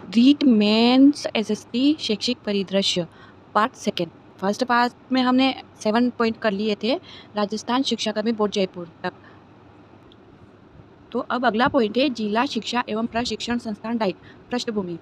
REET mains SST शैक्षिक परिदृश्य part second. First part में हमने 7 पॉइंट कर लिए थे राजस्थान शिक्षाकर्मी बोर्ड जयपुर तक। तो अब अगला पॉइंट है जिला शिक्षा एवं प्रशिक्षण संस्थान डाइट पृष्ठभूमि।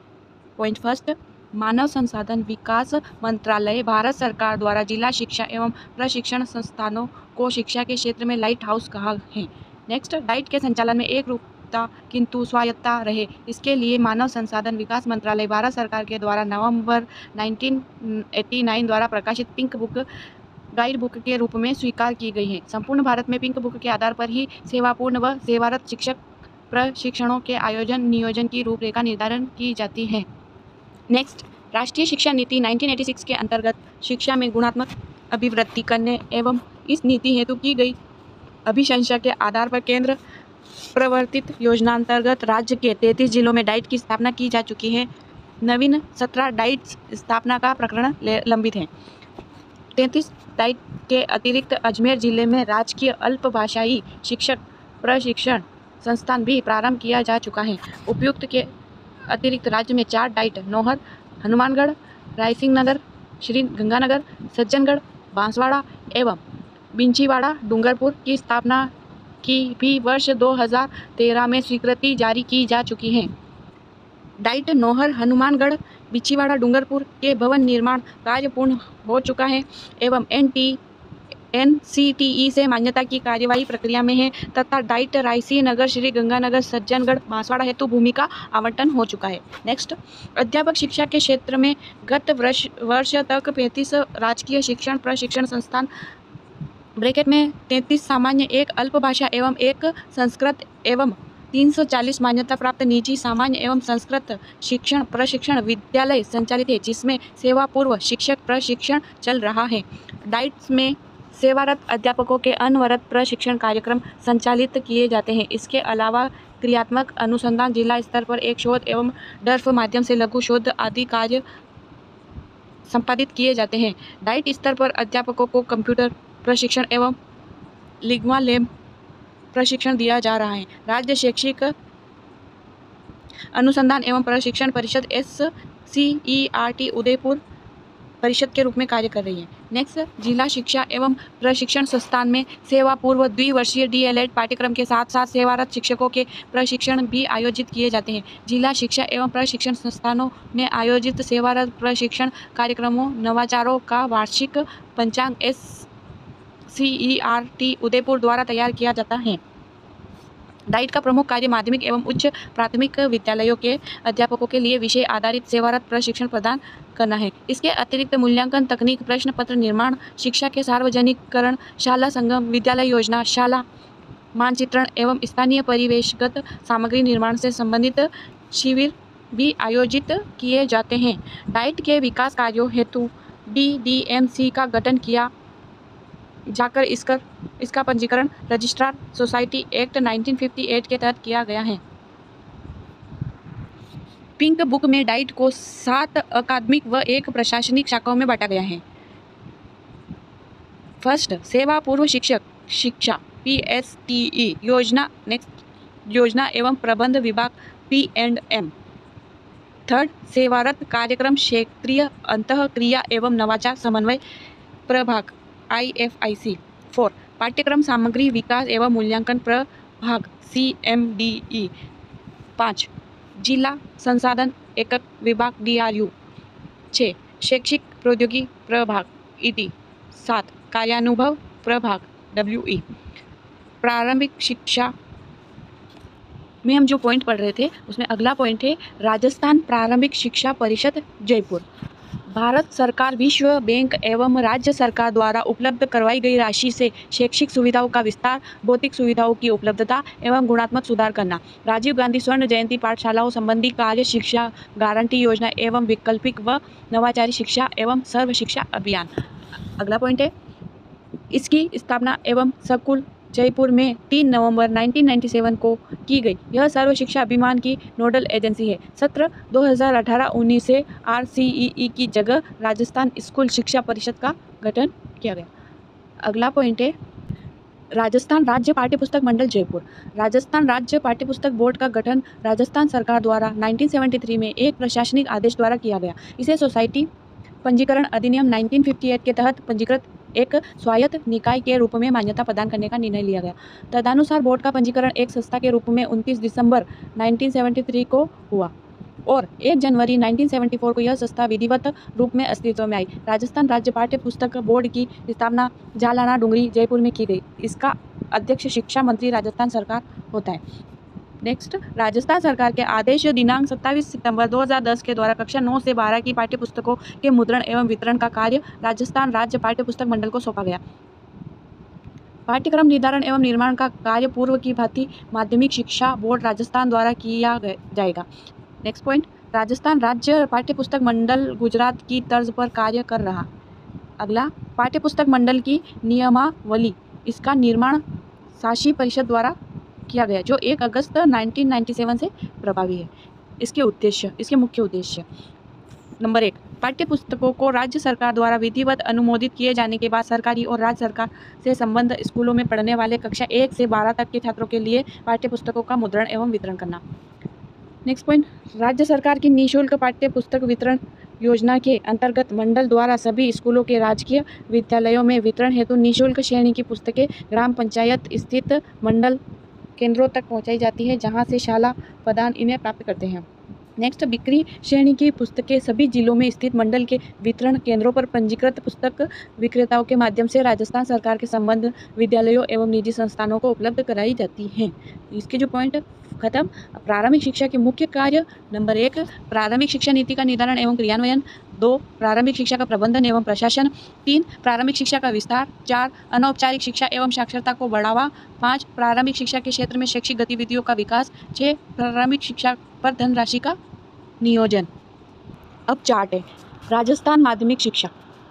पॉइंट फर्स्ट, मानव संसाधन विकास मंत्रालय भारत सरकार द्वारा जिला शिक्षा एवं प्रशिक्षण संस्थानों को शिक्षा के क्षेत्र में लाइट हाउस कहा है। नेक्स्ट, डाइट के संचालन में एक रूपता किंतु स्वायत्तता रहे, इसके लिए मानव संसाधन विकास मंत्रालय भारत सरकार के द्वारा नवंबर 1989 द्वारा प्रकाशित पिंक बुक गाइड बुक के रूप में स्वीकार की गई है। संपूर्ण भारत में पिंक बुक के आधार पर ही सेवापूर्ण व सेवारत शिक्षक प्रशिक्षणों के आयोजन नियोजन की रूपरेखा निर्धारण की जाती है। नेक्स्ट, राष्ट्रीय शिक्षा नीति 1986 के अंतर्गत शिक्षा में गुणात्मक अभिवृद्धि करने एवं इस नीति हेतु की गई अभिशंसा के आधार पर केंद्र प्रवर्तित योजना अंतर्गत राज्य के 33 जिलों में डाइट की स्थापना की जा चुकी है। नवीन 17 डाइट स्थापना का प्रकरण लंबित है। 33 डाइट के अतिरिक्त अजमेर जिले में राजकीय अल्प भाषाई शिक्षक प्रशिक्षण संस्थान भी प्रारंभ किया जा चुका है। उपयुक्त के अतिरिक्त राज्य में 4 डाइट नौहर, हनुमानगढ़, रायसिंह नगर, श्री गंगानगर, सज्जनगढ़, बांसवाड़ा एवं बिंचीवाड़ा डूंगरपुर की स्थापना की भी वर्ष 2013 में स्वीकृति जारी की जा चुकी है। डाइट नौहर, हनुमानगढ़, बिछीवाड़ा डूंगरपुर के भवन निर्माण कार्य पूर्ण हो चुका है एवं NCTE से मान्यता की कार्यवाही प्रक्रिया में है तथा डाइट रायसी नगर, श्री गंगानगर, सज्जनगढ़, बांसवाड़ा हेतु भूमि का आवंटन हो चुका है। नेक्स्ट, अध्यापक शिक्षा के क्षेत्र में गत वर्ष तक 35 राजकीय शिक्षण प्रशिक्षण संस्थान ब्रैकेट में 33 सामान्य, एक अल्प भाषा एवं एक संस्कृत एवं 340 मान्यता प्राप्त निजी सामान्य एवं संस्कृत शिक्षण प्रशिक्षण विद्यालय संचालित है, जिसमें सेवा पूर्व शिक्षक प्रशिक्षण चल रहा है। डाइट्स में सेवारत अध्यापकों के अनवरत प्रशिक्षण कार्यक्रम संचालित किए जाते हैं। इसके अलावा क्रियात्मक अनुसंधान, जिला स्तर पर एक शोध एवं डर्फ माध्यम से लघु शोध आदि कार्य संपादित किए जाते हैं। डाइट स्तर पर अध्यापकों को कंप्यूटर प्रशिक्षण एवं लिग्मा लैब प्रशिक्षण दिया जा रहा है। राज्य शैक्षिक अनुसंधान एवं प्रशिक्षण परिषद SCERT उदयपुर परिषद के रूप में कार्य कर रही है। नेक्स्ट, जिला शिक्षा एवं प्रशिक्षण संस्थान में सेवा पूर्व द्विवर्षीय DLED पाठ्यक्रम के साथ साथ सेवारत शिक्षकों के प्रशिक्षण भी आयोजित किए जाते हैं। जिला शिक्षा एवं प्रशिक्षण संस्थानों में आयोजित सेवारत प्रशिक्षण कार्यक्रमों नवाचारों का वार्षिक पंचांग SCERT उदयपुर द्वारा तैयार किया जाता है। डाइट का प्रमुख कार्य माध्यमिक एवं उच्च प्राथमिक विद्यालयों के अध्यापकों के लिए विषय आधारित सेवारत प्रशिक्षण प्रदान करना है। इसके अतिरिक्त मूल्यांकन तकनीक, प्रश्न पत्र निर्माण, शिक्षा के सार्वजनिकरण, शाला संगम, विद्यालय योजना, शाला मानचित्रण एवं स्थानीय परिवेशगत सामग्री निर्माण से संबंधित शिविर भी आयोजित किए जाते हैं। डाइट के विकास कार्यों हेतु DDMC का गठन किया जाकर इसका पंजीकरण रजिस्ट्रार सोसाइटी एक्ट 1958 के तहत किया गया है। पिंक बुक में डाइट को 7 अकादमिक व 1 प्रशासनिक शाखाओं में बांटा गया है। फर्स्ट, सेवा पूर्व शिक्षक शिक्षा PSTE योजना। नेक्स्ट, योजना एवं प्रबंध विभाग P&M। थर्ड, सेवारत कार्यक्रम क्षेत्रीय अंतःक्रिया एवं नवाचार समन्वय प्रभाग IFIC। 4, पाठ्यक्रम सामग्री विकास एवं मूल्यांकन प्रभाग CMDE। 5, जिला संसाधन एकक विभाग DRU। 6, शैक्षिक प्रौद्योगिकी प्रभाग ET। 7, कार्यानुभव प्रभाग WE। प्रारंभिक शिक्षा में हम जो पॉइंट पढ़ रहे थे उसमें अगला पॉइंट है राजस्थान प्रारंभिक शिक्षा परिषद जयपुर। भारत सरकार, विश्व बैंक एवं राज्य सरकार द्वारा उपलब्ध करवाई गई राशि से शैक्षिक सुविधाओं का विस्तार, भौतिक सुविधाओं की उपलब्धता एवं गुणात्मक सुधार करना, राजीव गांधी स्वर्ण जयंती पाठशालाओं संबंधी कार्य, शिक्षा गारंटी योजना एवं वैकल्पिक व नवाचारी शिक्षा एवं सर्व शिक्षा अभियान। अगला पॉइंट है इसकी स्थापना एवं संकुल जयपुर में 3 नवंबर 1997 को की गई। यह सर्व शिक्षा अभियान की नोडल एजेंसी है। सत्र 2018-19 से RCEE की जगह राजस्थान स्कूल शिक्षा परिषद का गठन किया गया। अगला पॉइंट है राजस्थान राज्य पाठ्यपुस्तक मंडल जयपुर। राजस्थान राज्य पाठ्यपुस्तक बोर्ड का गठन राजस्थान सरकार द्वारा 1973 में एक प्रशासनिक आदेश द्वारा किया गया। इसे सोसाइटी पंजीकरण अधिनियम 1958 के तहत पंजीकृत एक स्वायत्त निकाय के रूप में मान्यता प्रदान करने का निर्णय लिया गया। तदनुसार बोर्ड का पंजीकरण एक संस्था के रूप में 29 दिसंबर 1973 को हुआ और 1 जनवरी 1974 को यह संस्था विधिवत रूप में अस्तित्व में आई। राजस्थान राज्य पाठ्य पुस्तक बोर्ड की स्थापना झालाना डूंगरी जयपुर में की गई। इसका अध्यक्ष शिक्षा मंत्री राजस्थान सरकार होता है। नेक्स्ट, राजस्थान सरकार के आदेश दिनांक 27 सितंबर 2010 के द्वारा कक्षा 9 से 12 की पाठ्यपुस्तकों के मुद्रण एवं वितरण का कार्य राजस्थान राज्य पाठ्यपुस्तक मंडल को सौंपा गया। पाठ्यक्रम निर्धारण एवं निर्माण का कार्य पूर्व की भांति माध्यमिक शिक्षा बोर्ड राजस्थान द्वारा किया जाएगा। नेक्स्ट पॉइंट, राजस्थान राज्य पाठ्यपुस्तक मंडल गुजरात की तर्ज पर कार्य कर रहा। अगला, पाठ्यपुस्तक मंडल की नियमावली, इसका निर्माण शासी परिषद द्वारा किया गया जो 1 अगस्त 1997 से प्रभावी है। इसके मुख्य उद्देश्य, नंबर 1, पाठ्यपुस्तकों को राज्य सरकार द्वारा विधिवत अनुमोदित किए जाने के बाद सरकारी और राज्य सरकार से संबद्ध स्कूलों में पढ़ने वाले कक्षा 1 से 12 तक के छात्रों के लिए पाठ्यपुस्तकों का मुद्रण एवं वितरण करना। नेक्स्ट पॉइंट, राज्य सरकार की निःशुल्क पाठ्य पुस्तक वितरण योजना के अंतर्गत मंडल द्वारा सभी स्कूलों के राजकीय विद्यालयों में वितरण हेतु निःशुल्क श्रेणी की पुस्तकें ग्राम पंचायत स्थित मंडल केंद्रों तक पहुंचाई जाती है, जहां से शाला प्रदान इन्हें प्राप्त करते हैं। नेक्स्ट, बिक्री श्रेणी की पुस्तकें सभी जिलों में स्थित मंडल के वितरण केंद्रों पर पंजीकृत पुस्तक विक्रेताओं के माध्यम से राजस्थान सरकार के संबद्ध विद्यालयों एवं निजी संस्थानों को उपलब्ध कराई जाती हैं। इसके जो पॉइंट खत्म। प्रारंभिक शिक्षा के मुख्य कार्य, नंबर 1, प्रारंभिक शिक्षा नीति का निर्धारण एवं क्रियान्वयन। 2, प्रारंभिक शिक्षा का प्रबंधन एवं प्रशासन। 3, प्रारंभिक शिक्षा का विस्तार। 4, अनौपचारिक शिक्षा एवं साक्षरता को बढ़ावा। 5, प्रारंभिक शिक्षा के क्षेत्र में शैक्षिक गतिविधियों का विकास। 6, प्रारंभिक शिक्षा पर धनराशि का नियोजन। अब चार्ट है। राजस्थान माध्यमिक शिक्षा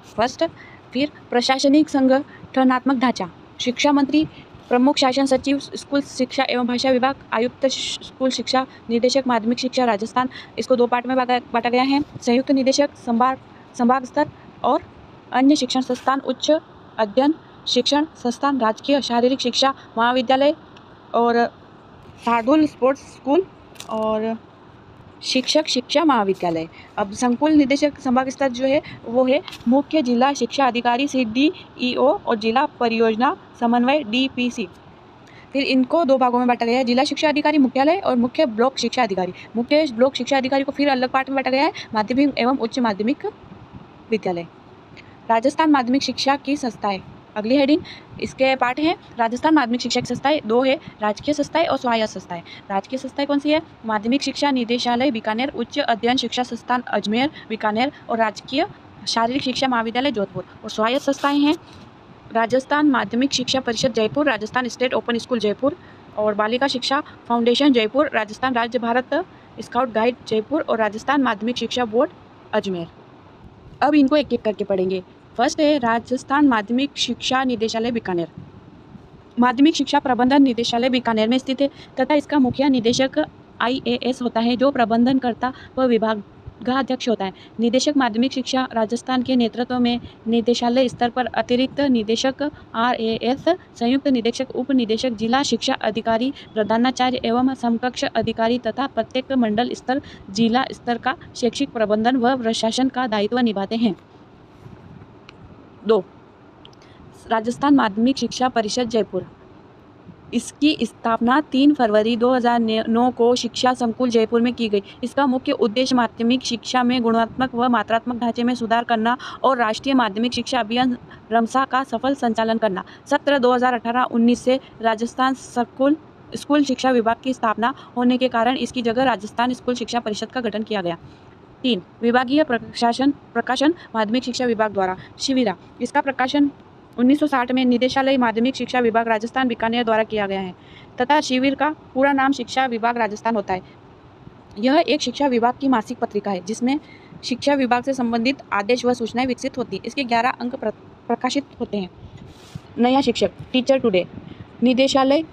फर्स्ट, फिर प्रशासनिक संगठनात्मक ढांचा, शिक्षा मंत्री, प्रमुख शासन सचिव, स्कूल शिक्षा एवं भाषा विभाग, आयुक्त स्कूल शिक्षा, निदेशक माध्यमिक शिक्षा राजस्थान। इसको 2 पार्ट में बांटा गया है। संयुक्त निदेशक, संभाग स्तर और अन्य शिक्षण संस्थान, उच्च अध्ययन शिक्षण संस्थान, राजकीय शारीरिक शिक्षा महाविद्यालय और शार्दुल स्पोर्ट्स स्कूल और शिक्षक शिक्षा महाविद्यालय। अब संकुल निदेशक संभाग स्तर जो है वो है मुख्य जिला शिक्षा अधिकारी CDEO और जिला परियोजना समन्वय DPC। फिर इनको 2 भागों में बांटा गया है, जिला शिक्षा अधिकारी मुख्यालय और मुख्य ब्लॉक शिक्षा अधिकारी। मुख्य ब्लॉक शिक्षा अधिकारी को फिर अलग पार्ट में बांटा गया है, माध्यमिक एवं उच्च माध्यमिक विद्यालय। राजस्थान माध्यमिक शिक्षा की संस्थाएं, अगली हेडिंग इसके पार्ट हैं। राजस्थान माध्यमिक शिक्षा की संस्थाएं 2 है, राजकीय संस्थाएं और स्वायत्त संस्थाएं। राजकीय संस्थाएं कौन सी है? माध्यमिक शिक्षा निदेशालय बीकानेर, उच्च अध्ययन शिक्षा संस्थान अजमेर बीकानेर और राजकीय शारीरिक शिक्षा महाविद्यालय जोधपुर। और स्वायत्त संस्थाएं हैं राजस्थान माध्यमिक शिक्षा परिषद Jaipur, Rajasthan state open school Jaipur और बालिका शिक्षा फाउंडेशन जयपुर, राजस्थान राज्य भारत स्काउट गाइड जयपुर और राजस्थान माध्यमिक शिक्षा बोर्ड अजमेर। अब इनको एक एक करके पढ़ेंगे। फर्स्ट है राजस्थान माध्यमिक शिक्षा निदेशालय बीकानेर। माध्यमिक शिक्षा प्रबंधन निदेशालय बीकानेर में स्थित है तथा इसका मुख्य निदेशक IAS होता है जो प्रबंधनकर्ता व विभागाध्यक्ष होता है। निदेशक माध्यमिक शिक्षा राजस्थान के नेतृत्व में निदेशालय स्तर पर अतिरिक्त निदेशक RAS, संयुक्त निदेशक, उप निदेशक, जिला शिक्षा अधिकारी, प्रधानाचार्य एवं समकक्ष अधिकारी तथा प्रत्येक मंडल स्तर जिला स्तर का शैक्षिक प्रबंधन व प्रशासन का दायित्व निभाते हैं। 2, राजस्थान माध्यमिक शिक्षा परिषद जयपुर। इसकी स्थापना 3 फरवरी 2009 को शिक्षा संकुल जयपुर में की गई। इसका मुख्य उद्देश्य माध्यमिक शिक्षा में गुणात्मक व मात्रात्मक ढांचे में सुधार करना और राष्ट्रीय माध्यमिक शिक्षा अभियान रमसा का सफल संचालन करना। सत्र 2018-19 से राजस्थान स्कूल शिक्षा विभाग की स्थापना होने के कारण इसकी जगह राजस्थान स्कूल शिक्षा परिषद का गठन किया गया। 3, विभागीय प्रकाशन माध्यमिक शिक्षा विभाग द्वारा शिविरा। इसका प्रकाशन 1960 में निदेशालय माध्यमिक शिक्षा विभाग राजस्थान बीकानेर द्वारा किया गया है तथा शिविर का पूरा नाम शिक्षा विभाग राजस्थान होता है। यह एक शिक्षा विभाग की मासिक पत्रिका है जिसमें शिक्षा विभाग से संबंधित आदेश व सूचनाएं विकसित होती हैं। इसके 11 अंक प्रकाशित होते हैं। नया शिक्षक, टीचर टुडे। निदेशालय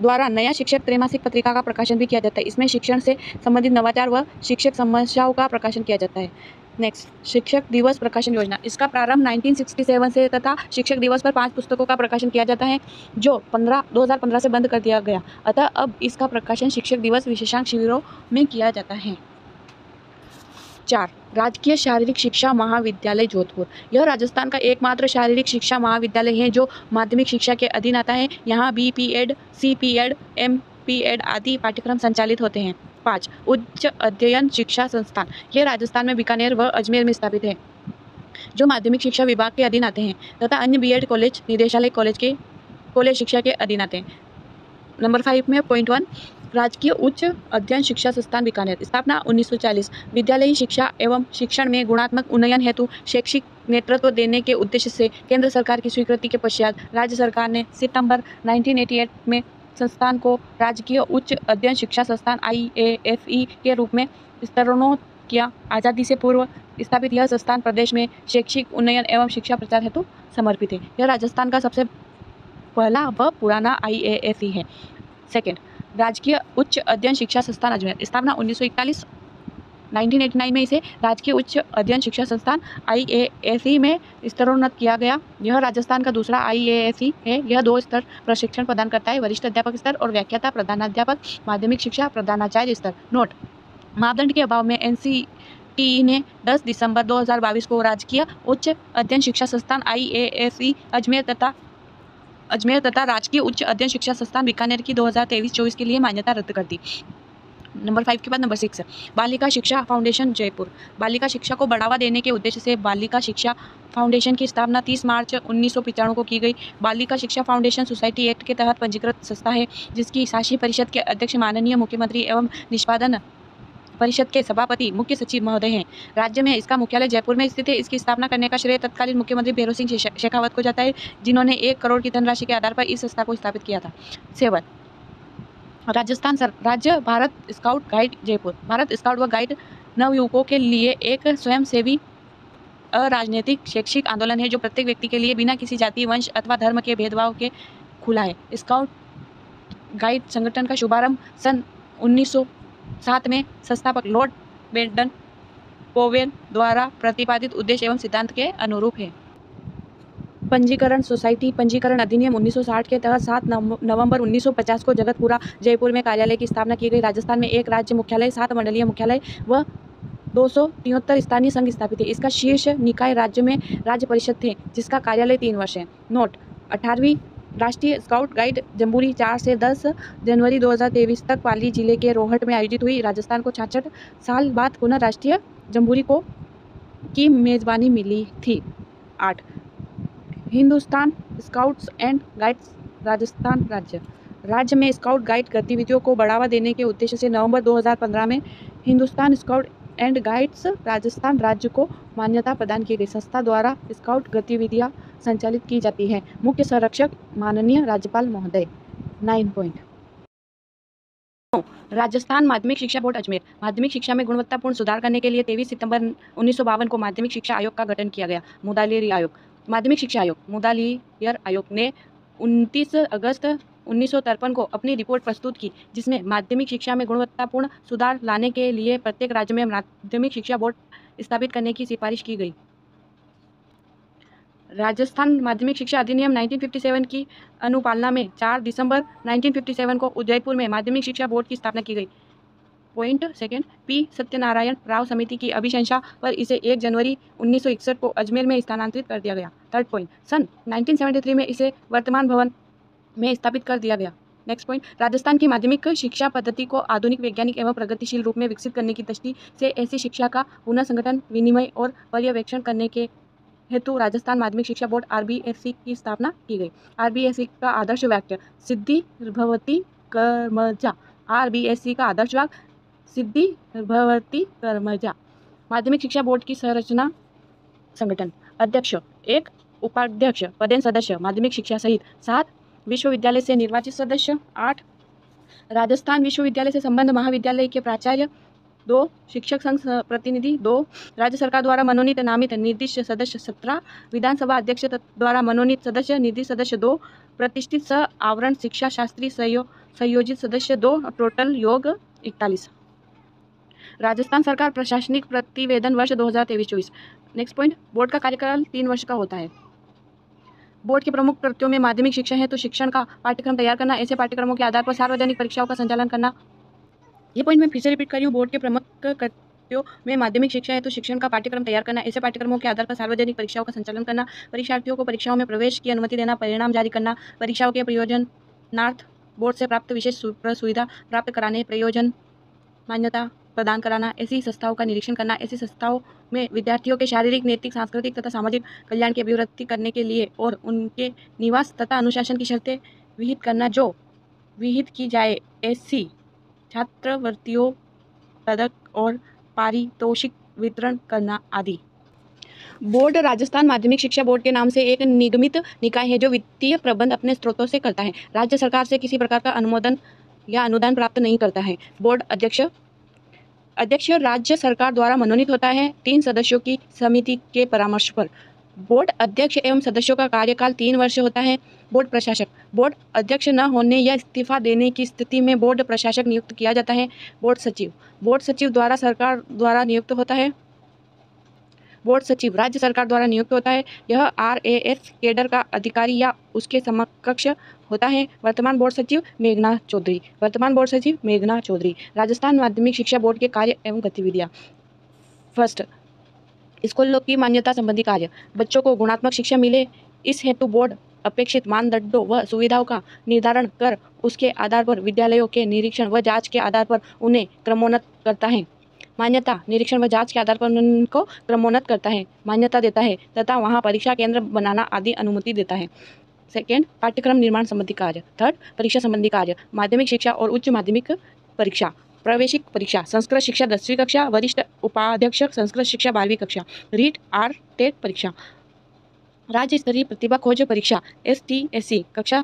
द्वारा नया शिक्षक त्रैमासिक पत्रिका का प्रकाशन भी किया जाता है। इसमें शिक्षण से संबंधित नवाचार व शिक्षक समस्याओं का प्रकाशन किया जाता है। नेक्स्ट, शिक्षक दिवस प्रकाशन योजना। इसका प्रारंभ 1967 से तथा शिक्षक दिवस पर 5 पुस्तकों का प्रकाशन किया जाता है, जो 2015 से बंद कर दिया गया। अतः अब इसका प्रकाशन शिक्षक दिवस विशेषांक शिविरों में किया जाता है। 4. राजकीय शारीरिक शिक्षा महाविद्यालय जोधपुर। यह राजस्थान का एकमात्र शारीरिक शिक्षा महाविद्यालय है जो माध्यमिक शिक्षा के अधीन आता है। यहाँ BPEd, CPEd, MPEd आदि पाठ्यक्रम संचालित होते हैं। 5. उच्च अध्ययन शिक्षा संस्थान। यह राजस्थान में बीकानेर व अजमेर में स्थापित है, जो माध्यमिक शिक्षा विभाग के अधीन आते हैं तथा अन्य B.Ed कॉलेज, निदेशालय कॉलेज शिक्षा के अधीन आते हैं। नंबर 5 में पॉइंट 1, राजकीय उच्च अध्ययन शिक्षा संस्थान बीकानेर। स्थापना 1940। विद्यालयी शिक्षा एवं शिक्षण में गुणात्मक उन्नयन हेतु शैक्षिक नेतृत्व देने के उद्देश्य से केंद्र सरकार की स्वीकृति के पश्चात राज्य सरकार ने सितंबर 1988 में संस्थान को राजकीय उच्च अध्ययन शिक्षा संस्थान IAFE के रूप में स्तरोन्नत किया। आज़ादी से पूर्व स्थापित यह संस्थान प्रदेश में शैक्षिक उन्नयन एवं शिक्षा प्रचार हेतु समर्पित है। यह राजस्थान का सबसे पहला व पुराना IAFE है। सेकेंड, राजकीय उच्च अध्ययन शिक्षा संस्थान अजमेर। स्थापना 1941। 1989 में इसे राजकीय उच्च अध्ययन शिक्षा संस्थान IAFE में स्तरोन्नत किया गया। यह राजस्थान का दूसरा IAFE है। यह 2 स्तर प्रशिक्षण प्रदान करता है, वरिष्ठ अध्यापक स्तर और व्याख्याता प्रधानाध्यापक माध्यमिक शिक्षा प्रधानाचार्य स्तर। नोट, मापदंड के अभाव में NCTE ने 10 दिसंबर 2022 को राजकीय उच्च अध्ययन शिक्षा संस्थान IAFE अजमेर तथा राजकीय उच्च अध्ययन शिक्षा संस्थान बीकानेर की 2023-24 के लिए मान्यता रद्द कर दी। नंबर 5 के बाद नंबर 6, बालिका शिक्षा फाउंडेशन जयपुर। बालिका शिक्षा को बढ़ावा देने के उद्देश्य से बालिका शिक्षा फाउंडेशन की स्थापना 30 मार्च 1995 को की गई। बालिका शिक्षा फाउंडेशन सोसाइटी एक्ट के तहत पंजीकृत संस्था है, जिसकी शासी परिषद के अध्यक्ष माननीय मुख्यमंत्री एवं निष्पादन परिषद के सभापति मुख्य सचिव महोदय हैं। राज्य में इसका मुख्यालय जयपुर में स्थित है। इसकी स्थापना करने का श्रेय तत्कालीन मुख्यमंत्री भैरों सिंह शेखावत को जाता है, जिन्होंने 1 करोड़ की धनराशि के आधार पर इस संस्था को स्थापित किया था। 7, राज्य Bharat scout guide Jaipur. Bharat scout व गाइड नवयुवकों के लिए एक स्वयंसेवी अराजनीतिक शैक्षिक आंदोलन है, जो प्रत्येक व्यक्ति के लिए बिना किसी जाति, वंश अथवा धर्म के भेदभाव के खुला है। स्काउट गाइड संगठन का शुभारंभ सन 1907 में संस्थापक लॉर्ड बेंटन पोवेल द्वारा प्रतिपादित उद्देश्य एवं सिद्धांत के अनुरूप है। पंजीकरण सोसाइटी पंजीकरण अधिनियम 1960 के तहत 7 नवंबर 1950 को जगतपुरा जयपुर में कार्यालय की स्थापना की गई। राजस्थान में 1 राज्य मुख्यालय, 7 मंडलीय मुख्यालय व 273 स्थानीय संघ स्थापित है। इसका शीर्ष निकाय राज्य में राज्य परिषद थे, जिसका कार्यालय 3 वर्ष है। नोट, 18वीं राष्ट्रीय स्काउट गाइड जम्बूरी 4 से 10 जनवरी 2023 तक पाली जिले के रोहट में आयोजित हुई। राजस्थान को 66 साल बाद पुनः राष्ट्रीय जम्बूरी की मेजबानी मिली थी। 8, Hindustan scouts and guides Rajasthan राज्य में स्काउट गाइड गतिविधियों को बढ़ावा देने के उद्देश्य से नवंबर 2015 में Hindustan scout and guides Rajasthan राज्य को मान्यता प्रदान की गई। संस्था द्वारा स्काउट गतिविधियां संचालित की जाती है। मुख्य संरक्षक माननीय राज्यपाल महोदय। 9 पॉइंट। राजस्थान माध्यमिक शिक्षा बोर्ड अजमेर। माध्यमिक शिक्षा में गुणवत्तापूर्ण सुधार करने के लिए 23 सितंबर 1952 को माध्यमिक शिक्षा आयोग का गठन किया गया। मुदालियर आयोग। माध्यमिक शिक्षा आयोग मुदालियर आयोग ने 29 अगस्त 1953 को अपनी रिपोर्ट प्रस्तुत की, जिसमें माध्यमिक शिक्षा में गुणवत्तापूर्ण सुधार लाने के लिए प्रत्येक राज्य में माध्यमिक शिक्षा बोर्ड स्थापित करने की सिफारिश की गई। राजस्थान माध्यमिक शिक्षा अधिनियम 1957 की अनुपालना में 4 दिसंबर 1957 को उदयपुर में माध्यमिक शिक्षा बोर्ड की स्थापना की गई। Point second, P Satyanarayan Rao समिति की अभिशंसा पर इसे 1 जनवरी 1961 को अजमेर में स्थानांतरित कर दिया गया। 3rd पॉइंट, सन 1973 में इसे वर्तमान भवन में स्थापित कर दिया गया। नेक्स्ट पॉइंट, राजस्थान की माध्यमिक शिक्षा पद्धति को आधुनिक, वैज्ञानिक एवं प्रगतिशील रूप में विकसित करने की दृष्टि से ऐसी शिक्षा का पुनः संगठन, विनिमय और पर्यवेक्षण करने के हेतु राजस्थान माध्यमिक शिक्षा बोर्ड RBSC की स्थापना की गई। RBSC का आदर्श वाक्य सिद्धि भवति कर्मजा। RBSC का आदर्श वाक्य सिद्धि भवति कर्मजा। माध्यमिक शिक्षा बोर्ड की संरचना संगठन। अध्यक्ष 1, उपाध्यक्ष, पदेन सदस्य, माध्यमिक शिक्षा सहित 7 विश्वविद्यालय से निर्वाचित सदस्य, 8 राजस्थान विश्वविद्यालय से संबद्ध महाविद्यालय के प्राचार्य, 2 शिक्षक संघ प्रतिनिधि, 2 राज्य सरकार द्वारा मनोनीत नामित निर्दिष्ट सदस्य, 17 विधानसभा अध्यक्ष द्वारा मनोनीत सदस्य निर्दिष्ट सदस्य, 2 प्रतिष्ठित सह आवरण शिक्षा शास्त्री संयोजित सदस्य, 2 टोटल योग 41। राजस्थान सरकार प्रशासनिक प्रतिवेदन वर्ष 2023-24। नेक्स्ट पॉइंट, बोर्ड का कार्यकाल 3 वर्ष का होता है। बोर्ड के प्रमुख कर्तव्यों में माध्यमिक शिक्षा है तो शिक्षण का पाठ्यक्रम तैयार करना, ऐसे पाठ्यक्रमों के आधार पर सार्वजनिक परीक्षाओं का संचालन करना। ये पॉइंट मैं फिर से रिपीट कर रही हूँ। बोर्ड के प्रमुख कर्तव्यों में माध्यमिक शिक्षा है तो शिक्षण का पाठ्यक्रम तैयार करना, ऐसे पाठ्यक्रमों के आधार पर सार्वजनिक परीक्षाओं का संचालन करना, परीक्षार्थियों को परीक्षाओं में प्रवेश की अनुमति देना, परिणाम जारी करना, परीक्षाओं के प्रयोजनार्थ बोर्ड से प्राप्त विशेष सुविधा प्राप्त कराने, प्रयोजन मान्यता प्रदान कराना, ऐसी संस्थाओं का निरीक्षण करना, ऐसी संस्थाओं में विद्यार्थियों के शारीरिक, नैतिक, सांस्कृतिक तथा सामाजिक कल्याण की अभिवृद्धि करने के लिए और उनके निवास तथा अनुशासन की शर्तें विहित करना जो विहित की जाए, ऐसी छात्रवृत्तियों, पदक और पारितोषिक वितरण करना आदि। बोर्ड राजस्थान माध्यमिक शिक्षा बोर्ड के नाम से एक निगमित निकाय है जो वित्तीय प्रबंध अपने स्रोतों से करता है। राज्य सरकार से किसी प्रकार का अनुमोदन या अनुदान प्राप्त नहीं करता है। बोर्ड अध्यक्ष राज्य सरकार द्वारा मनोनीत होता है 3 सदस्यों की समिति के परामर्श पर। बोर्ड अध्यक्ष एवं सदस्यों का कार्यकाल 3 वर्ष होता है। बोर्ड प्रशासक, बोर्ड अध्यक्ष न होने या इस्तीफा देने की स्थिति में बोर्ड प्रशासक नियुक्त किया जाता है। बोर्ड सचिव द्वारा सरकार द्वारा नियुक्त होता है। बोर्ड सचिव राज्य सरकार द्वारा नियुक्त होता है। यह RAS कैडर का अधिकारी या उसके समकक्ष होता है। वर्तमान बोर्ड सचिव मेघना चौधरी। राजस्थान माध्यमिक शिक्षा बोर्ड के कार्य एवं गतिविधियाँ। फर्स्ट, स्कूलों की मान्यता संबंधी कार्य। बच्चों को गुणात्मक शिक्षा मिले, इस हेतु बोर्ड अपेक्षित मानदंडों व सुविधाओं का निर्धारण कर उसके आधार पर विद्यालयों के निरीक्षण व जांच के आधार पर उन्हें क्रमोन्नत करता है। मान्यता, निरीक्षण व जांच के आधार पर उनको क्रमोन्नत करता है, मान्यता देता है तथा वहां परीक्षा केंद्र बनाना आदि अनुमति देता है। सेकेंड, पाठ्यक्रम निर्माण संबंधी कार्य। थर्ड, परीक्षा संबंधी कार्य। माध्यमिक शिक्षा और उच्च माध्यमिक परीक्षा, प्रवेशिक परीक्षा, संस्कृत शिक्षा 10वीं कक्षा, वरिष्ठ उपाध्यक्ष संस्कृत शिक्षा 12वीं कक्षा, रीट टेट परीक्षा, राज्य स्तरीय प्रतिभा खोज परीक्षा STSC कक्षा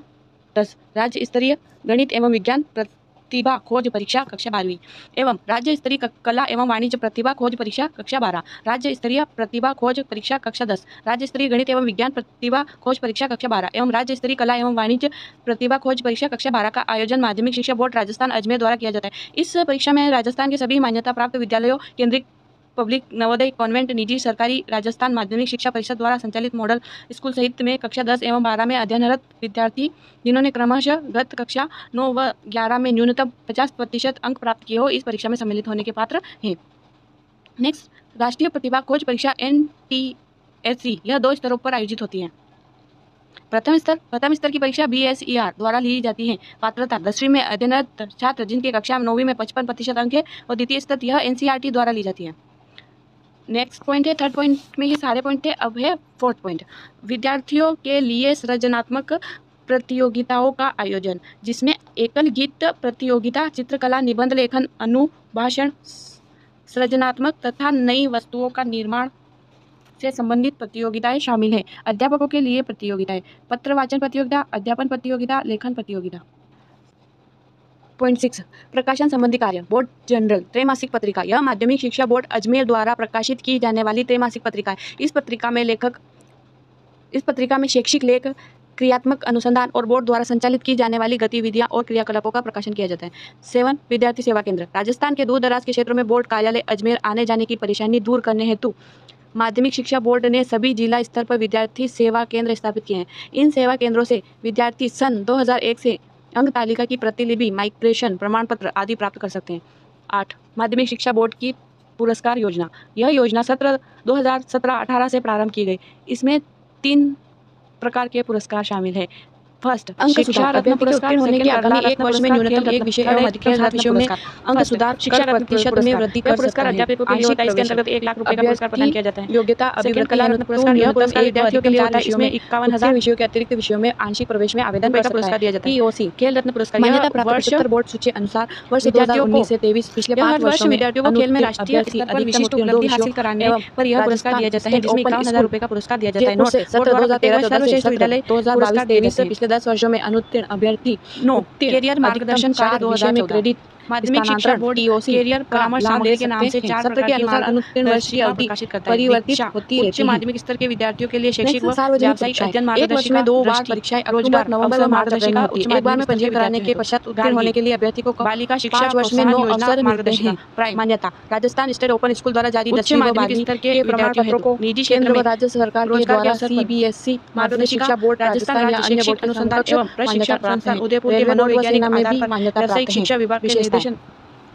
10, राज्य स्तरीय गणित एवं विज्ञान प्रतिभा खोज परीक्षा कक्षा 12वीं एवं राज्य स्तरीय कला एवं वाणिज्य प्रतिभा खोज परीक्षा कक्षा 12, राज्य स्तरीय प्रतिभा खोज परीक्षा कक्षा 10, राज्य स्तरीय गणित एवं विज्ञान प्रतिभा खोज परीक्षा कक्षा 12 एवं राज्य स्तरीय कला एवं वाणिज्य प्रतिभा खोज परीक्षा कक्षा 12 का आयोजन माध्यमिक शिक्षा बोर्ड राजस्थान अजमेर द्वारा किया जाता है। इस परीक्षा में राजस्थान के सभी मान्यता प्राप्त विद्यालयों, केंद्रीय पब्लिक, नवोदय, कॉन्वेंट, निजी, सरकारी, राजस्थान माध्यमिक शिक्षा परिषद द्वारा संचालित मॉडल स्कूल सहित में कक्षा 10 एवं 12 में अध्ययनरत विद्यार्थी जिन्होंने क्रमशः गत कक्षा 9 व 11 में न्यूनतम 50% अंक प्राप्त किए हो, इस परीक्षा में सम्मिलित होने के पात्र हैं। नेक्स्ट, राष्ट्रीय प्रतिभा खोज परीक्षा NTSC, यह 2 स्तरों पर आयोजित होती है। प्रथम स्तर की परीक्षा BSER द्वारा ली जाती है। पात्रता, 10वीं में अध्ययनरत छात्र जिनके कक्षा 9वीं में 55% अंक है और द्वितीय स्तर यह NCERT द्वारा ली जाती है। नेक्स्ट पॉइंट है, थर्ड पॉइंट में ये सारे पॉइंट है। अब है फोर्थ पॉइंट, विद्यार्थियों के लिए सृजनात्मक प्रतियोगिताओं का आयोजन, जिसमें एकल गीत प्रतियोगिता, चित्रकला, निबंध लेखन, अनुभाषण, सृजनात्मक तथा नई वस्तुओं का निर्माण से संबंधित प्रतियोगिताएं शामिल हैं। अध्यापकों के लिए प्रतियोगिताएं, पत्र वाचन प्रतियोगिता, अध्यापन प्रतियोगिता, लेखन प्रतियोगिता। पॉइंट 6, प्रकाशन संबंधी कार्य। बोर्ड जनरल त्रैमासिक पत्रिका, यह माध्यमिक शिक्षा बोर्ड अजमेर द्वारा प्रकाशित की जाने वाली त्रैमासिक पत्रिका है। इस पत्रिका में शैक्षिक लेख, क्रियात्मक अनुसंधान और बोर्ड द्वारा संचालित की जाने वाली गतिविधियां और क्रियाकलापों का प्रकाशन किया जाता है। 7, विद्यार्थी सेवा केंद्र। राजस्थान के दूर दराज के क्षेत्रों में बोर्ड कार्यालय अजमेर आने जाने की परेशानी दूर करने हेतु माध्यमिक शिक्षा बोर्ड ने सभी जिला स्तर पर विद्यार्थी सेवा केंद्र स्थापित किए हैं। इन सेवा केंद्रों से विद्यार्थी सन 2001 से अंक तालिका की प्रतिलिपि, माइग्रेशन प्रमाण पत्र आदि प्राप्त कर सकते हैं। 8, माध्यमिक शिक्षा बोर्ड की पुरस्कार योजना। यह योजना 2017-18 से प्रारंभ की गई। इसमें 3 प्रकार के पुरस्कार शामिल हैं। फर्स्ट, अंक सुधार रत्न पुरस्कार होने के आगामी 1 वर्ष में न्यूनतम 1 विषय एवं अधिकतम 7 विषयों में अंक सुधार शिक्षा रत्न प्रतिशत में वृद्धि कर पुरस्कार अध्यापकों के लिए होता है। इसके अंतर्गत 1 लाख रुपए का पुरस्कार प्रदान किया जाता है। योग्यता अभिवृद्धि रत्न पुरस्कार, यह पुरस्कार विद्यार्थियों के लिए होता है। इसमें 51,000 विषयों के अतिरिक्त विषयों में आंशिक प्रवेश में आवेदन का पुरस्कार दिया जाता है। POC, खेल रत्न पुरस्कार, मान्यता प्राप्त 75 बोर्ड सूची अनुसार वर्ष 2019 से 23 पिछले 5 वर्षों में विद्यार्थियों को खेल में राष्ट्रीय स्तर पर विशिष्ट उपलब्धि हासिल कराने पर यह पुरस्कार दिया जाता है, जिसमें 51,000 रुपए का पुरस्कार दिया जाता है। नोट, 2013 विद्यालय 2022 पिछले 10 वर्षों में अनुत्तीर्ण अभ्यर्थी नो कैरियर मार्गदर्शन कार्य 2000 में क्रेडिट माध्यमिक शिक्षा बोर्ड कैरियर परामर्श सामग्री के नाम से 4 प्रकार के अनुत्तीर्ण वर्षीय अवधि प्रकाशित करता है। परिवर्तित होती उच्च रहती है। माध्यमिक स्तर के विद्यार्थियों के लिए शैक्षिक व सार्वजनिक व्यावसायिक परीक्षाएं अध्ययन एक वर्ष में 2 बार दृष्टि, परीक्षाएं रोजगार, अक्टूबर, नवंबर अवसर व मार्गदर्शिका होती है। एक बार में पंजीकरण कराने के पश्चात उत्तीर्ण होने के लिए अभ्यर्थी को बालिका शिक्षा 5 वर्ष में 9 अवसर मिलते हैं। प्राइम मान्यता राजस्थान स्टेट ओपन स्कूल द्वारा जारी उच्च 10वीं व माध्यमिक 12वीं स्तर के प्रमाण विद्यार्थियों पत्रों को हेतु निजी क्षेत्र केंद्र व में राज्य सरकार के रोजगार के द्वारा अवसर पर CBSE माध्यमिक मार्गदर्शिका शिक्षा बोर्ड राजस्थान राजस्थान या राज्य अन्य शैक्षिक बोर्ड के अनुसंधान समकक्ष एवं मान्यता प्रशिक्षण प्राप्त संस्थान है। उदयपुर के रेलवे बोर्ड व मनोवैज्ञानिक सेना में आधार भी पर मान्यता व्यावसायिक प्राप्त है। शिक्षा विभाग के विशेषताएं निर्देशन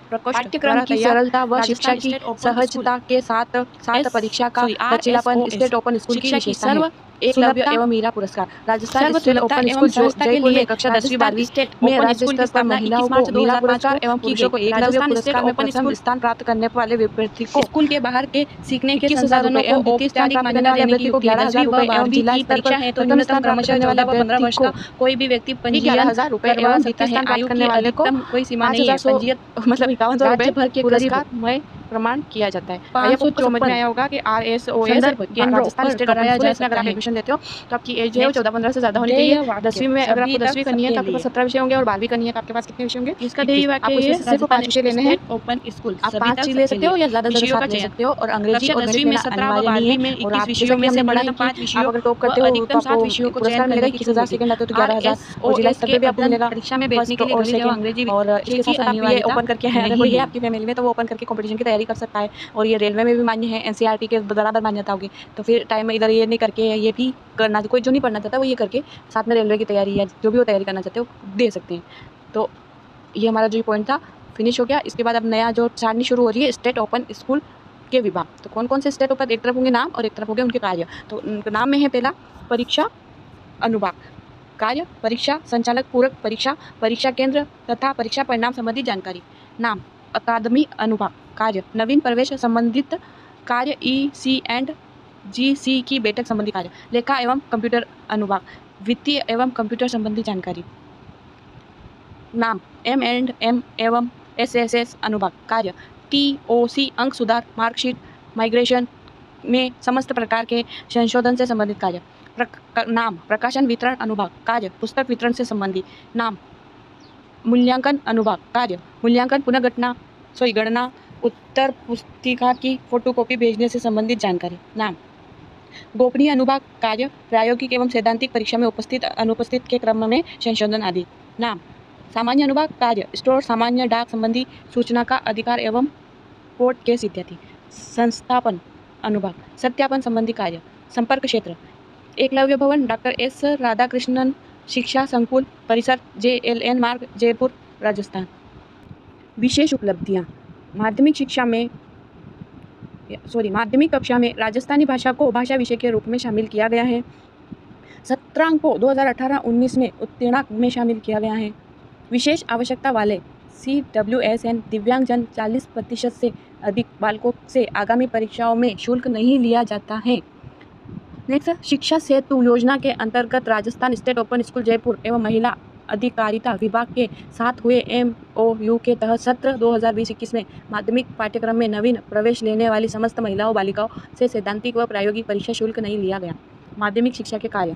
प्रकोष्ठ पाठ्यक्रम द्वारा की तैयार सरलता व शिक्षा राजस्थान की स्टेट ओपन सहजता के साथ परीक्षा का लचीलापन RSOS स्टेट ओपन स्कूल की शिक्षा की विशेषता है। एकलव्य सुलभता एवं मीरा पुरस्कार राजस्थान सर्व स्टेट सुलभता ओपन एवं स्कूल सहजता के जयपुर लिए में कक्षा 10वीं राजस्थान 12वीं स्टेट में ओपन राज्य स्कूल की स्तर पर स्थापना महिलाओं 21 मार्च को मीरा 2005 पुरस्कार को एवं की पुरुषों को गई। एकलव्य राजस्थान पुरस्कार स्टेट में ओपन प्रथम स्कूल स्थान प्राप्त करने वाले विद्यार्थी को स्कूल के बाहर के सीखने के 21,000 संसाधनों रुपए को एवं द्वितीय स्थान औपचारिक प्राप्त करने मान्यता वाले देने की अभ्यर्थी को युक्ति है। 11,000 रुपए एवं जिला की स्तर परीक्षा पर है तो प्रथम न्यूनतम स्थान प्राप्त क्रमशः करने वाले 14 व 15 अभ्यर्थी वर्ष को का कोई भी व्यक्ति भी पंजीयन 11,000 रुपए करवा एवं सकता द्वितीय है। स्थान प्राप्त आयु करने की वाले को अधिकतम कोई सीमा नहीं है। 5,100 मतलब 51 राज्य भर के पुरस्कार में प्रमाण किया जाता है। ये आपको समझ में आया होगा कि RSOS Rajasthan state open school इसमें अगर आप एडमिशन लेते हो तो आपकी एज जो है 14-15 से ज्यादा होनी चाहिए। 10वीं में अगर आपको 10वीं करनी है तो आपके पास 17 विषय होंगे और 12वीं करनी है तो आपके पास कितने विषय होंगे? इसका ध्येय वाक्य आपको ये इसमें सिर्फ 5 विषय लेने हैं। ओपन स्कूल आप 5 ले सकते हो या ज्यादा से ज्यादा 7 ले सकते हो और अंग्रेजी और गणित में 17 व 12वीं में 21 विषयों में से पढ़ा है 5 विषयों अगर टॉप करते हो तो आपको विषयों को पुरस्कार मिलेगा 21,000 सेकंड आते हो तो 11,000 और जिला स्तर पे भी आपको मिलेगा परीक्षा में बैठने के लिए और गणित एवं सेकंड अंग्रेजी और इसके साथ आप ये ओपन करके है अगर कोई है आपकी फैमिली में तो वो ओपन करके कंपटीशन की तैयारी कर सकता है और ये रेलवे में भी मान्य है NCERT के बराबर मान्यता होगी। तो फिर टाइम में इधर ये नहीं करके ये भी करना, कोई जो नहीं पढ़ना चाहता वो ये करके साथ में रेलवे की तैयारी या जो भी वो तैयारी करना चाहते हो दे सकते हैं। तो ये हमारा जो पॉइंट था फिनिश हो गया। इसके बाद अब नया जो सारणी शुरू हो रही है स्टेट ओपन स्कूल के विभाग। तो कौन कौन से स्टेट ओपन, एक तरफ होंगे नाम और एक तरफ होंगे उनके कार्य। तो नाम में है पहला परीक्षा अनुभाग, कार्य परीक्षा संचालक, पूरक परीक्षा, परीक्षा केंद्र तथा परीक्षा परिणाम संबंधी जानकारी। नाम अकादमी अनुभाग, कार्य नवीन प्रवेश संबंधित कार्य EC एंड GC की बैठक संबंधी कार्य। लेखा एवं कंप्यूटर अनुभाग, वित्तीय एवं कंप्यूटर संबंधी जानकारी। नाम M&M एवं SSS अनुभाग, कार्य TOC अंक सुधार, मार्कशीट माइग्रेशन में समस्त प्रकार के संशोधन से संबंधित कार्य। नाम प्रकाशन वितरण अनुभाग, कार्य पुस्तक वितरण से संबंधी। नाम मूल्यांकन अनुभाग, कार्य मूल्यांकन गणना उत्तर पुस्तिका की फोटोकॉपी भेजने से संबंधित जानकारी। नाम गोपनीय अनुभाग, कार्य प्रायोगिक एवं सैद्धांतिक परीक्षा में उपस्थित अनुपस्थित के क्रम में संशोधन आदि। नाम सामान्य अनुभाग, कार्य स्टोर सामान्य डाक संबंधी सूचना का अधिकार एवं कोर्ट केस इत्यादि। संस्थापन अनुभाग, सत्यापन संबंधी कार्य। संपर्क क्षेत्र एकलव्य भवन, डॉक्टर S राधाकृष्णन शिक्षा संकुल परिसर, JLN मार्ग, जयपुर, राजस्थान। विशेष उपलब्धियाँ माध्यमिक कक्षा में राजस्थानी भाषा को भाषा विषय के रूप में शामिल किया गया है। 17 अंकों 2018-19 में उत्तीर्णक में शामिल किया गया है। विशेष आवश्यकता वाले CWSN दिव्यांगजन 40% से अधिक बालकों से आगामी परीक्षाओं में शुल्क नहीं लिया जाता है। नेक्स्ट, शिक्षा सेतु योजना के अंतर्गत Rajasthan state open school Jaipur एवं महिला अधिकारिता विभाग के साथ हुए MOU के तहत सत्र 2020-21 में माध्यमिक पाठ्यक्रम में नवीन प्रवेश लेने वाली समस्त महिलाओं बालिकाओं से सैद्धांतिक व प्रायोगिक परीक्षा शुल्क नहीं लिया गया। माध्यमिक शिक्षा के कार्य,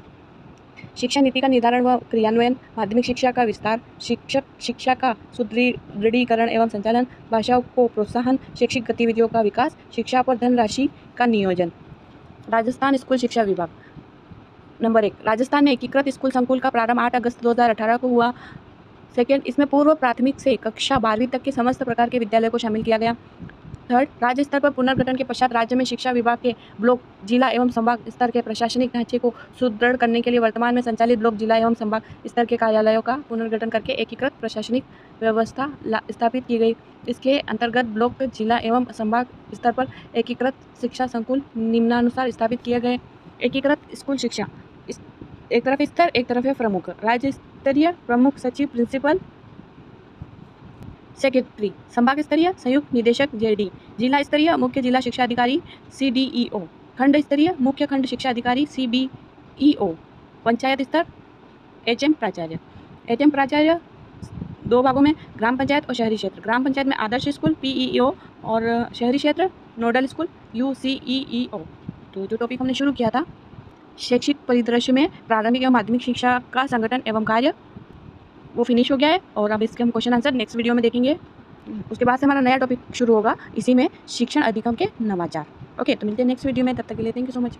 शिक्षा नीति का निर्धारण व क्रियान्वयन, माध्यमिक शिक्षा का विस्तार, शिक्षक शिक्षा का सुदृढ़ीकरण एवं संचालन, भाषाओं को प्रोत्साहन, शैक्षिक गतिविधियों का विकास, शिक्षा पर धनराशि का नियोजन। राजस्थान स्कूल शिक्षा विभाग। नंबर 1, राजस्थान में एकीकृत स्कूल संकुल का प्रारंभ 8 अगस्त 2018 को हुआ। सेकेंड, इसमें पूर्व प्राथमिक से कक्षा 12वीं तक के समस्त प्रकार के विद्यालयों को शामिल किया गया। थर्ड, राज्य स्तर पर पुनर्गठन के पश्चात राज्य में शिक्षा विभाग के ब्लॉक, जिला एवं संभाग स्तर के प्रशासनिक ढांचे को सुदृढ़ करने के लिए वर्तमान में संचालित ब्लॉक, जिला एवं संभाग स्तर के कार्यालयों का पुनर्गठन करके एकीकृत प्रशासनिक व्यवस्था स्थापित की गई। इसके अंतर्गत ब्लॉक, जिला एवं संभाग स्तर पर एकीकृत शिक्षा संकुल निम्नानुसार स्थापित किए गए। एकीकृत स्कूल शिक्षा, एक तरफ स्तर एक तरफ है प्रमुख। राज्य स्तरीय प्रमुख सचिव प्रिंसिपल सेक्रेटरी, संभाग स्तरीय संयुक्त निदेशक JD, जिला स्तरीय मुख्य जिला शिक्षा अधिकारी CDEO, खंड स्तरीय मुख्य खंड शिक्षा अधिकारी CBEO, पंचायत स्तर HM प्राचार्य। HM प्राचार्य 2 भागों में, ग्राम पंचायत और शहरी क्षेत्र। ग्राम पंचायत में आदर्श स्कूल PEO और शहरी क्षेत्र नोडल स्कूल UCEEO। तो जो टॉपिक हमने शुरू किया था शैक्षिक परिदृश्य में प्रारंभिक एवं माध्यमिक शिक्षा का संगठन एवं कार्य, वो फिनिश हो गया है और अब इसके हम क्वेश्चन आंसर नेक्स्ट वीडियो में देखेंगे। उसके बाद से हमारा नया टॉपिक शुरू होगा, इसी में शिक्षण अधिगम के नवाचार। ओके, तो मिलते हैं नेक्स्ट वीडियो में, तब तक के लिए थैंक यू सो मच।